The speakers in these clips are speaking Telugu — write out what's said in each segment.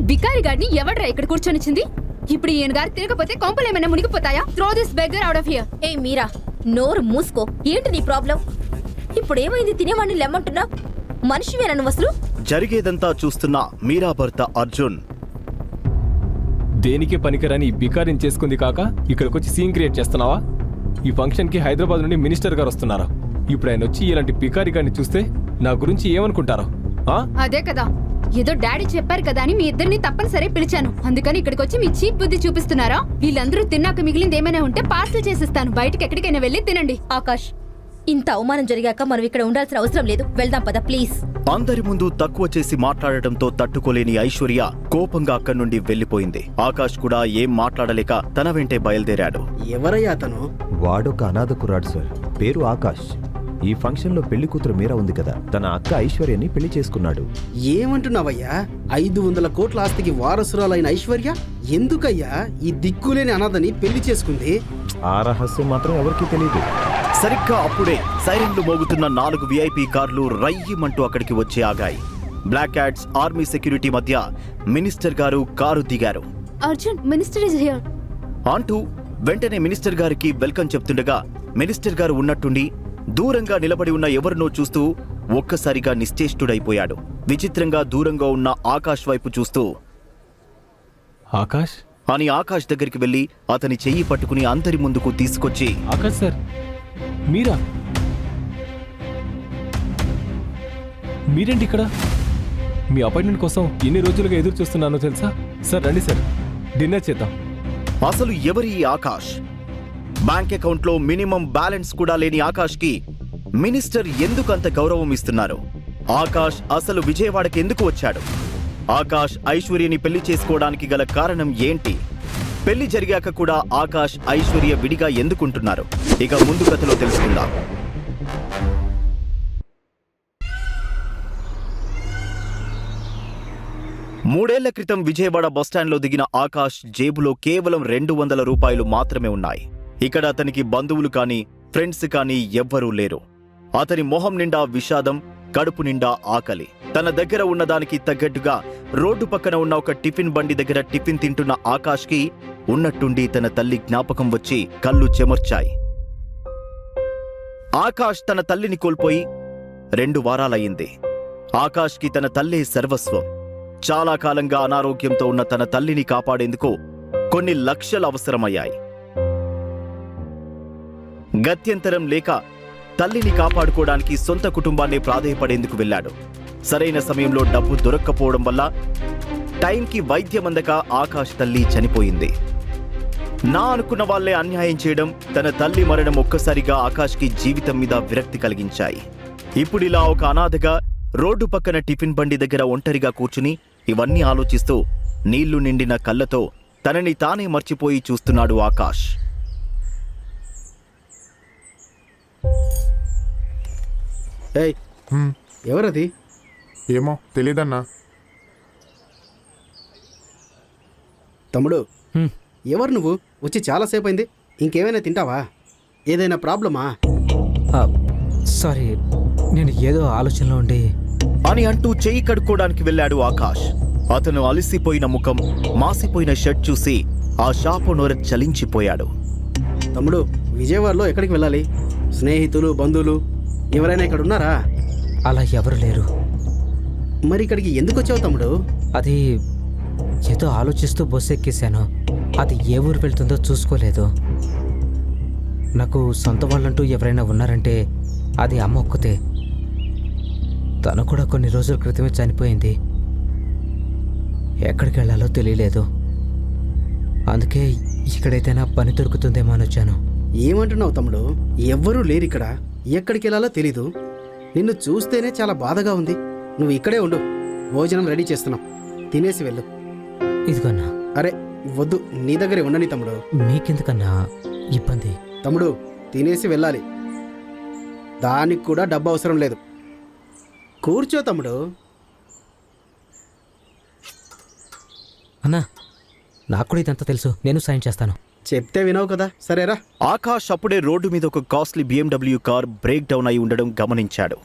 బికారి గారిని ఎవడ్రా ఇక్కడ కూర్చొనిచ్చింది? ఇప్పుడు ఈయన గారు తిరగపోతే కొంపలు ఏమైనా మునిగిపోతాయా? Throw this beggar out of here. ఏ మీరా, నోరు మూసుకో. ఏంటి నీ ప్రాబ్లం? ఇప్పుడు ఏమైంది? తినేవాడిని లెమ్మంటున్నా? మనిషివేనా నువ్వు అసలు? జరిగేదంతా చూస్తున్న మీరా భర్త అర్జున్ దేనికి పనికిరాని ఈ బికారిని చేసుకుంది కాక ఇక్కడికొచ్చి సీన్ క్రియేట్ చేస్తున్నావా? ఈ ఫంక్షన్కి హైదరాబాద్ నుండి మినిస్టర్ గారు వస్తున్నారు. ఇప్పుడు ఆయన వచ్చి ఇలాంటి బికారి గారిని చూస్తే నా గురించి ఏమనుకుంటారో? అదే కదా, ఏదో డాడీ చెప్పారు కదా అని మీ ఇద్దరిని తప్పనిసరి పిలిచాను. అందుకని ఇక్కడికి వచ్చి మీ చీప్ బుద్ధి చూపిస్తున్నారా? వీళ్ళందరూ తిన్నాక మిగిలింది ఏమైనా ఉంటే పార్సల్ చేసిస్తాను. బయటకి ఎక్కడికైనా వెళ్ళి తినండి. ఆకాష్, ఇంత అవమానం జరిగాక మనం ఇక్కడ ఉండాల్సిన అవసరం లేదు. వెళ్దాం పద ప్లీజ్. అందరి ముందు తక్కువ చేసి మాట్లాడటంతో తట్టుకోలేని ఐశ్వర్య కోపంగా అక్కడి నుండి వెళ్లిపోయింది. ఆకాష్ కూడా ఏం మాట్లాడలేక తన వెంటే బయలుదేరాడు. ఎవరయ్యా అతను? వాడొక అనాథ కుర్రాడు సార్, పేరు ఆకాష్. ఈ ఫంక్షన్ లో పెళ్లి కూతురు మీరా ఉంది కదా, తన అక్క ఐశ్వర్యని పెళ్లి చేసుకున్నాడు. ఏమంటున్నావయ్యా? 500 కోట్ల ఆస్తికి వారసురాలైన ఐశ్వర్య ఎందుకయ్యా ఈ దిక్కులేని అనాథని పెళ్లి చేసుకుంది? ఆ రహస్యం మాత్రం ఎవరికీ తెలియదు. సరిగ్గా అప్పుడే సైరన్లు మోగుతున్న 4 VIP కార్లు రయ్యమంటూ అక్కడికి వచ్చి ఆగాయి. బ్లాక్ క్యాట్స్, ఆర్మీ సెక్యూరిటీ మధ్య మినిస్టర్ గారు కారు దిగారు. అర్జున్, మినిస్టర్ ఇస్ హియర్ అంటూ వెంటనే మినిస్టర్ గారికి వెల్కమ్ చెప్తుండగా మినిస్టర్ గారు ఉన్నట్టుండి దూరంగా నిలబడి ఉన్న ఎవరినో చూస్తూ ఒక్కసారిగా నిశ్చేష్టుడైపోయాడు. విచిత్రంగా దూరంగా ఉన్న ఆకాష్ వైపు చూస్తూ ఆకాష్ అని ఆకాష్ దగ్గరికి వెళ్లి అతని చెయ్యి పట్టుకుని అందరి ముందుకు తీసుకొచ్చి, ఆకాష్ సార్, మీరా? మీరేంటి ఇక్కడ? మీ అపాయింట్మెంట్ కోసం ఎన్ని రోజులుగా ఎదురు చూస్తున్నానో తెలుసా? సార్ రండి సార్, డిన్నర్ చేద్దాం. అసలు ఎవరి ఈ ఆకాష్? బ్యాంక్ అకౌంట్ లో మినిమం బ్యాలెన్స్ కూడా లేని ఆకాష్ కి మినిస్టర్ ఎందుకు అంత గౌరవం ఇస్తున్నారు? ఆకాష్ అసలు విజయవాడకి ఎందుకు వచ్చాడు? ఆకాష్ ఐశ్వర్యని పెళ్లి చేసుకోవడానికి గల కారణం ఏంటి? పెళ్లి జరిగాక కూడా ఆకాష్ ఐశ్వర్య విడిగా ఎందుకుంటున్నారు? ఇక ముందు కథలో తెలుసుకుందాం. మూడేళ్ల క్రితం విజయవాడ బస్టాండ్లో దిగిన ఆకాష్ జేబులో కేవలం 200 రూపాయలు మాత్రమే ఉన్నాయి. ఇక్కడ అతనికి బంధువులు కానీ ఫ్రెండ్స్ కానీ ఎవ్వరూ లేరు. అతని మొహం నిండా విషాదం, కడుపు నిండా ఆకలి. తన దగ్గర ఉన్నదానికి తగ్గట్టుగా రోడ్డు పక్కన ఉన్న ఒక టిఫిన్ బండి దగ్గర టిఫిన్ తింటున్న ఆకాష్కి ఉన్నట్టుండి తన తల్లి జ్ఞాపకం వచ్చి కళ్ళు చెమర్చాయి. ఆకాష్ తన తల్లిని కోల్పోయి 2 వారాలయ్యింది. ఆకాష్కి తన తల్లే సర్వస్వం. చాలా కాలంగా అనారోగ్యంతో ఉన్న తన తల్లిని కాపాడేందుకు కొన్ని లక్షలు అవసరమయ్యాయి. గత్యంతరం లేక తల్లిని కాపాడుకోవడానికి సొంత కుటుంబాన్ని ప్రాధేయపడేందుకు వెళ్లాడు. సరైన సమయంలో డబ్బు దొరక్కపోవడం వల్ల టైంకి వైద్యం అందక ఆకాష్ తల్లి చనిపోయింది. నా అనుకున్న వాళ్లే అన్యాయం చేయడం, తన తల్లి మరణం ఒక్కసారిగా ఆకాష్కి జీవితం మీద విరక్తి కలిగించాయి. ఇప్పుడిలా ఒక అనాథగా రోడ్డు పక్కన టిఫిన్ బండి దగ్గర ఒంటరిగా కూర్చుని ఇవన్నీ ఆలోచిస్తూ నీళ్లు నిండిన కళ్ళతో తనని తానే మర్చిపోయి చూస్తున్నాడు ఆకాష్. ఏయ్, ఎవరది? ఏమో తెలీదన్నా. తమ్ముడు, ఎవరు నువ్వు? వచ్చి చాలాసేపు అయింది. ఇంకేమైనా తింటావా? ఏదైనా ప్రాబ్లమా? సారీ, నేను ఏదో ఆలోచనలో ఉండి అని అంటూ చెయ్యి కడుక్కోవడానికి వెళ్ళాడు ఆకాష్. అతను అలసిపోయిన ముఖం, మాసిపోయిన షర్ట్ చూసి ఆ షాపు నోర చలించిపోయాడు. తమ్ముడు, విజయవాడలో ఎక్కడికి వెళ్ళాలి? స్నేహితులు, బంధువులు ఎవరైనా ఇక్కడ ఉన్నారా? అలా ఎవరు లేరు. మరి ఇక్కడికి ఎందుకు వచ్చావు తమ్ముడు? అది ఏదో ఆలోచిస్తూ బస్సు ఎక్కేశాను. అది ఏ ఊరు వెళ్తుందో చూసుకోలేదు. నాకు సొంత వాళ్ళంటూ ఎవరైనా ఉన్నారంటే అది అమ్మ ఒక్కతే. తను కూడా కొన్ని రోజుల క్రితమే చనిపోయింది. ఎక్కడికి వెళ్ళాలో తెలియలేదు. అందుకే ఇక్కడైతేనా పని దొరుకుతుందేమో అని వచ్చాను. ఏమంటున్నావు తమ్ముడు? ఎవ్వరూ లేరు ఇక్కడ. ఎక్కడికి వెళ్ళాలో తెలీదు. నిన్ను చూస్తేనే చాలా బాధగా ఉంది. నువ్వు ఇక్కడే ఉండు, భోజనం రెడీ చేస్తున్నాం, తినేసి వెళ్ళు. ఇదిగన్నా. అరే వద్దు, నీ దగ్గరే ఉండని తమ్ముడు. మీకెందుకన్నా ఇబ్బంది? తమ్ముడు, తినేసి వెళ్ళాలి. దానికి కూడా డబ్బు అవసరం లేదు. కూర్చో తమ్ముడు. అన్నా, నాకు కూడా ఇదంతా తెలుసు. నేను సాయం చేస్తాను. చెప్తే వినవు కదా, సరేరా. ఆకాష్ అప్పుడే రోడ్డు మీద ఒక costly BMW car break down అయి ఉండడం గమనించాడు.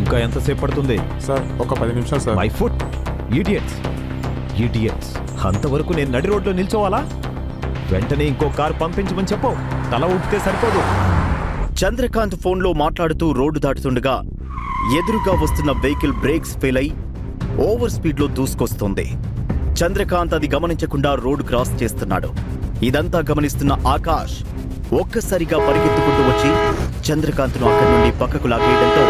ఇంకా ఎంతసేపు పడుతుంది? సార్ ఒక 10 నిమిషాలు sir. My foot idiots idiots అంతవరకు నేను నడి రోడ్లో నిల్చోవాలా? వెంటనే ఇంకో కారు పంపించమని చెప్పు. తల ఊపితే సరిపోదు. చంద్రకాంత్ ఫోన్లో మాట్లాడుతూ రోడ్డు దాటుతుండగా ఎదురుగా వస్తున్న వెహికల్ బ్రేక్స్ ఫెయిల్ అయి ఓవర్ స్పీడ్లో దూసుకొస్తుంది. చంద్రకాంత్ అది గమనించకుండా రోడ్డు క్రాస్ చేస్తున్నాడు. ఇదంతా గమనిస్తున్న ఆకాష్ ఒక్కసారిగా పరిగెత్తుకుంటూ వచ్చి చంద్రకాంత్ను అక్కడి నుండి పక్కకు లాగేయడంతో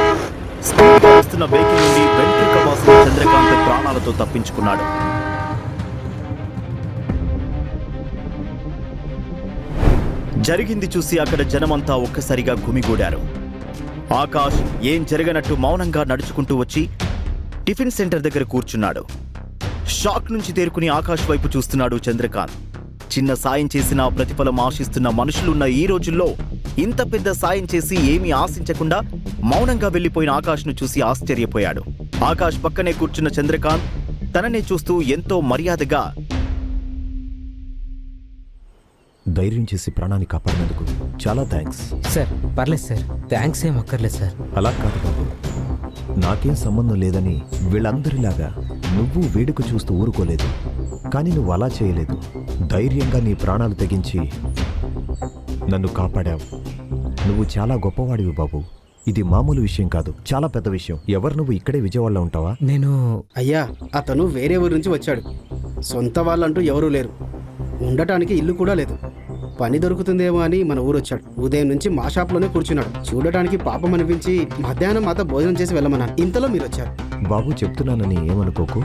స్పీడ్గా వస్తున్న వెహికల్ నుండి వెంట్రుక వాసిన చంద్రకాంత్ ప్రాణాలతో తప్పించుకున్నాడు. జరిగింది చూసి అక్కడ జనమంతా ఒక్కసారిగా గుమిగూడారు. ఆకాష్ ఏం జరగనట్టు మౌనంగా నడుచుకుంటూ వచ్చి టిఫిన్ సెంటర్ దగ్గర కూర్చున్నాడు. షాక్ నుంచి తేరుకుని ఆకాష్ వైపు చూస్తున్నాడు చంద్రకాంత్. చిన్న సాయం చేసినా ప్రతిఫలం ఆశిస్తున్న మనుషులున్న ఈ రోజుల్లో ఇంత పెద్ద సాయం చేసి ఏమీ ఆశించకుండా మౌనంగా వెళ్లిపోయిన ఆకాష్ను చూసి ఆశ్చర్యపోయాడు. ఆకాష్ పక్కనే కూర్చున్న చంద్రకాంత్ తననే చూస్తూ ఎంతో మర్యాదగా, ధైర్యం చేసి ప్రాణాన్ని కాపాడినందుకు చాలా థ్యాంక్స్. సార్ పర్లేదు సార్, థ్యాంక్స్ ఏం అక్కర్లేదు సార్. అలా కాదు బాబు, నాకేం సంబంధం లేదని వీళ్ళందరిలాగా నువ్వు వేడుక చూస్తూ ఊరుకోలేదు. కానీ నువ్వు అలా చేయలేదు. ధైర్యంగా నీ ప్రాణాలు తెగించి నన్ను కాపాడావు. నువ్వు చాలా గొప్పవాడివి బాబు. ఇది మామూలు విషయం కాదు, చాలా పెద్ద విషయం. ఎవరు నువ్వు ఇక్కడే విజయవాడలో ఉంటావా? నేను అయ్యా, అతను వేరే ఊరి నుంచి వచ్చాడు. సొంత వాళ్ళంటూ ఎవరూ లేరు. ఉండటానికి ఇల్లు కూడా లేదు. పని దొరుకుతుందేమో అని మన ఊరు వచ్చాడు. ఉదయం నుంచి మా షాప్లోనే కూర్చున్నాడు. చూడటానికి పాపం అనిపించి మధ్యాహ్నం మాతో భోజనం చేసి వెళ్ళమన్నాను. ఇంతలో మీరు వచ్చారు. బాబు, చెప్తున్నానని ఏమనుకోకు.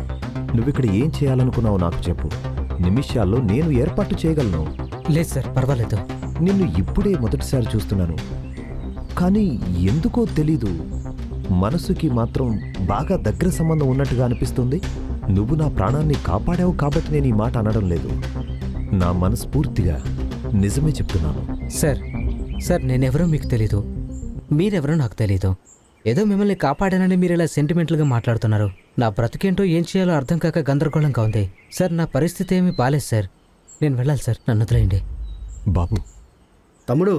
నువ్విక్కడ ఏం చేయాలనుకున్నావు నాకు చెప్పు. నిమిషాల్లో నేను ఏర్పాటు చేయగలను. లేదు సార్, పర్వాలేదు. నిన్ను ఇప్పుడే మొదటిసారి చూస్తున్నాను. కానీ ఎందుకో తెలీదు, మనసుకి మాత్రం బాగా దగ్గర సంబంధం ఉన్నట్టుగా అనిపిస్తుంది. నువ్వు నా ప్రాణాన్ని కాపాడావు కాబట్టి నేను ఈ మాట అనడం లేదు. నా మనస్ఫూర్తిగా నిజమే చెప్తున్నాను. సార్ సార్ నేనెవరో మీకు తెలీదు, మీరెవరో నాకు తెలీదు. ఏదో మిమ్మల్ని కాపాడానని మీరు ఇలా సెంటిమెంటల్గా మాట్లాడుతున్నారు. నా బ్రతికేంటో ఏం చేయాలో అర్థం కాక గందరగోళంగా ఉంది. సార్ నా పరిస్థితి ఏమీ బాలేదు సార్. నేను వెళ్ళాలి సార్, నన్ను వదిలేయండి. బాబు, తమ్ముడు,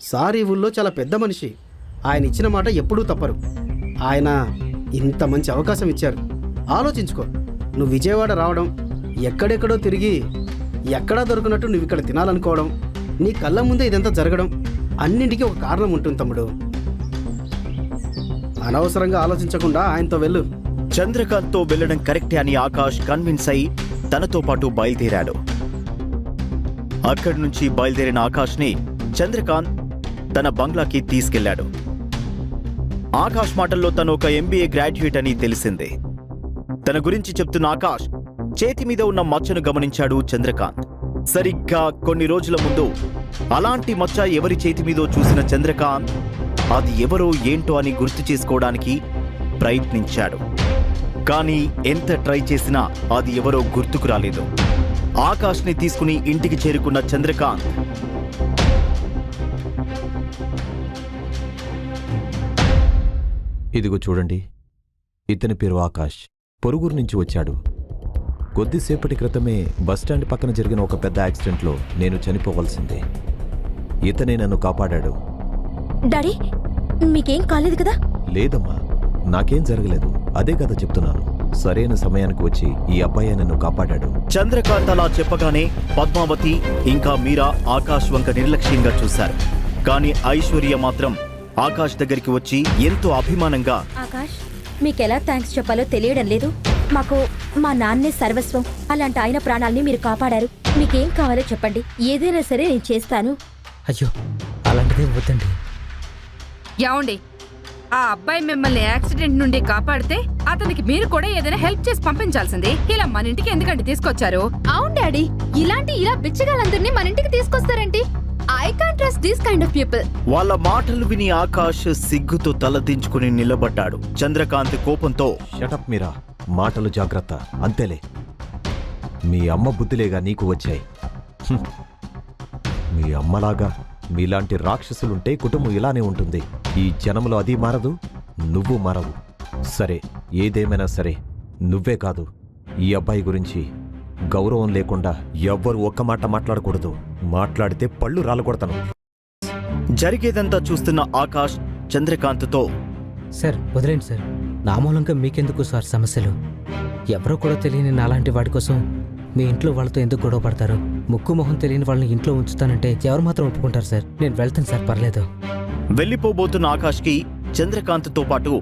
సార్ ఈ ఊళ్ళో చాలా పెద్ద మనిషి. ఆయన ఇచ్చిన మాట ఎప్పుడూ తప్పరు. ఆయన ఇంత మంచి అవకాశం ఇచ్చారు. ఆలోచించుకో. నువ్వు విజయవాడ రావడం, ఎక్కడెక్కడో తిరిగి ఎక్కడా దొరికినట్టు నువ్వు ఇక్కడ తినాలనుకోవడం, నీ కళ్ళ ముందే ఇదంతా జరగడం, అన్నింటికీ ఒక కారణం ఉంటుంది తమ్ముడు. అనవసరంగా ఆలోచించకుండా ఆయనతో వెళ్ళు. చంద్రకాంత్తో వెళ్లడం కరెక్టే అని ఆకాష్ కన్విన్స్ అయి తనతో పాటు బయలుదేరాడు. అక్కడి నుంచి బయలుదేరిన ఆకాష్ని చంద్రకాంత్ తన బంగ్లాకి తీసుకెళ్లాడు. ఆకాష్ మాటల్లో తను ఒక MBA గ్రాడ్యుయేట్ అని తెలిసింది. తన గురించి చెప్తున్న ఆకాష్ చేతి మీద ఉన్న మచ్చను గమనించాడు చంద్రకాంత్. సరిగ్గా కొన్ని రోజుల ముందు అలాంటి మచ్చ ఎవరి చేతి మీదో చూసిన చంద్రకాంత్ అది ఎవరో ఏంటో అని గుర్తు చేసుకోవడానికి ప్రయత్నించాడు. కానీ ఎంత ట్రై చేసినా అది ఎవరో గుర్తుకు రాలేదు. ఆకాష్ని తీసుకుని ఇంటికి చేరుకున్న చంద్రకాంత్ ఇదిగో చూడండి, ఇతని పేరు ఆకాష్. పొరుగురు నుంచి వచ్చాడు. కొద్దిసేపటి క్రితమే బస్టాండ్ పక్కన జరిగిన ఒక పెద్ద యాక్సిడెంట్లో నేను చనిపోవలసిందే. ఇతనే నన్ను కాపాడాడు. డాడీ, మీకేం కాలేదు కదా? లేదమ్మా, నాకేం జరగలేదు. అదే కదా చెప్తున్నాను. సరైన సమయానికి వచ్చి ఈ అబ్బాయి నన్ను కాపాడాడు. చంద్రకాంత్ అలా చెప్పగానే పద్మావతి ఇంకా మీరా ఆకాష్ వంక నిర్లక్ష్యంగా చూశారు. కానీ ఐశ్వర్య మాత్రం ఆకాష్ దగ్గరికి వచ్చి ఎంతో అభిమానంగా, ఆకాష్, మీకెలా థ్యాంక్స్ చెప్పాలో తెలియడం లేదు. మాకు మా నాన్నే సర్వస్వం. అలాంటి ఆయన ప్రాణాల్ని మీరు కాపాడారు. మీకేం కావాలో చెప్పండి, ఏదైనా సరే నేను చేస్తాను. అయ్యో, అలాంటిదేం వద్దండి. యాండి, ఆ అబ్బాయి మిమ్మల్ని యాక్సిడెంట్ నుండి కాపాడితే అతనికి మీరు కూడా ఏదైనా హెల్ప్ చేసి పంపించాల్సింది. ఇలా మన ఇంటికి ఎందుకంటే తీసుకొచ్చారు? అవును డాడీ, ఇలా బిచ్చగాళ్ళందరినీ మన ఇంటికి తీసుకొస్తారేంటి? I can't trust this kind of people. వాళ్ళ మాటలు విని ఆకాష్ సిగ్గుతో తలదించుకుని నిలబడ్డాడు. చంద్రకాంత్ కోపంతో, షటప్ మీరా, మాటలు జాగ్రత్త. అంతేలే, మీ అమ్మ బుద్ధిలేగా నీకు వచ్చాయి. హ్మ్. మీ అమ్మలాగా మీలాంటి రాక్షసులుంటే కుటుంబం ఇలానే ఉంటుంది. ఈ జనంలో అది మారదు, నువ్వు మారవు. సరే, ఏదేమైనా సరే, నువ్వే కాదు, ఈ అబ్బాయి గురించి గౌరవం లేకుండా ఎవ్వరు ఒక్క మాట మాట్లాడకూడదు. మాట్లాడితే పళ్ళు రాలగొడతాను. జరిగేదంతా చూస్తున్న ఆకాష్ చంద్రకాంత్తో, సార్ వదిలేండి సార్. నా మూలంగా మీకెందుకు సార్ సమస్యలు? ఎవరో కూడా తెలియని నాలాంటి వాడి కోసం మీ ఇంట్లో వాళ్ళతో ఎందుకు గొడవ పడతారు? ముక్కు మొహం తెలియని వాళ్ళని ఇంట్లో ఉంచుతానంటే ఎవరు మాత్రం ఒప్పుకుంటారు సార్? నేను వెళ్తాను సార్, పర్లేదు. వెళ్ళిపోబోతున్న ఆకాష్కి చంద్రకాంత్తో పాటు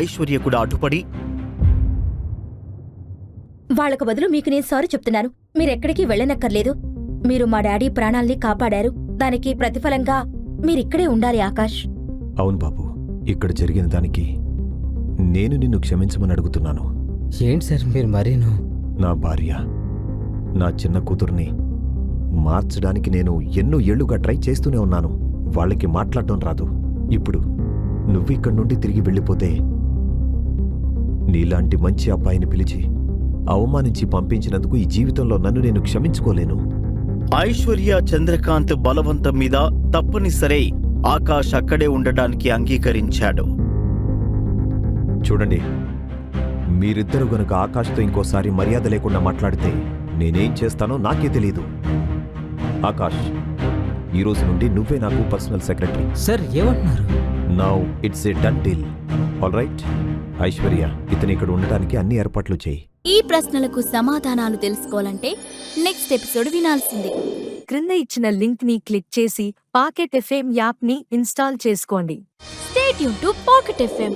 ఐశ్వర్య కూడా అడ్డుపడి వాళ్ళకు బదులు మీకు నేను సారీ చెప్తున్నాను. మీరెక్కడికి వెళ్ళనక్కర్లేదు. మీరు మా డాడీ ప్రాణాల్ని కాపాడారు. దానికి ప్రతిఫలంగా మీరిక్కడే ఉండాలి ఆకాష్. అవును బాబు, ఇక్కడ జరిగిన దానికి నేను నిన్ను క్షమించమని అడుగుతున్నాను. ఏంటి సార్ మీరు మరీను? నా భార్య, నా చిన్న కూతుర్ని మార్చడానికి నేను ఎన్నో ఏళ్లుగా ట్రై చేస్తూనే ఉన్నాను. వాళ్ళకి మాట్లాడటం రాదు. ఇప్పుడు నువ్విక్కడి నుండి తిరిగి వెళ్ళిపోతే నీలాంటి మంచి అబ్బాయిని పిలిచి అవమానించి పంపించినందుకు ఈ జీవితంలో నన్ను నేను క్షమించుకోలేను. ఐశ్వర్య చంద్రకాంత్ బలవంతం మీద తప్పనిసరి ఆకాష్ అక్కడే ఉండడానికి అంగీకరించాడు. చూడండి, మీరిద్దరు గనుక ఆకాష్తో ఇంకోసారి మర్యాద లేకుండా మాట్లాడితే నేనేం చేస్తానో నాకే తెలీదు. ఆకాష్, ఈ రోజు నుండి నువ్వే నాకు పర్సనల్ సెక్రటరీ. సార్ ఏమంటున్నారు? Now it's a done deal. All right Aishwarya, ఇతను ఇక్కడ ఉండడానికి అన్ని ఏర్పాట్లు చేయి. ఈ ప్రశ్నలకు సమాధానాలు తెలుసుకోవాలంటే నెక్స్ట్ ఎపిసోడ్ వినాల్సిందే. క్రింద ఇచ్చిన లింక్ ని క్లిక్ చేసి పాకెట్ ఎఫ్ఎం యాప్ ని ఇన్స్టాల్ చేసుకోండి. Stay tune to pocket FM.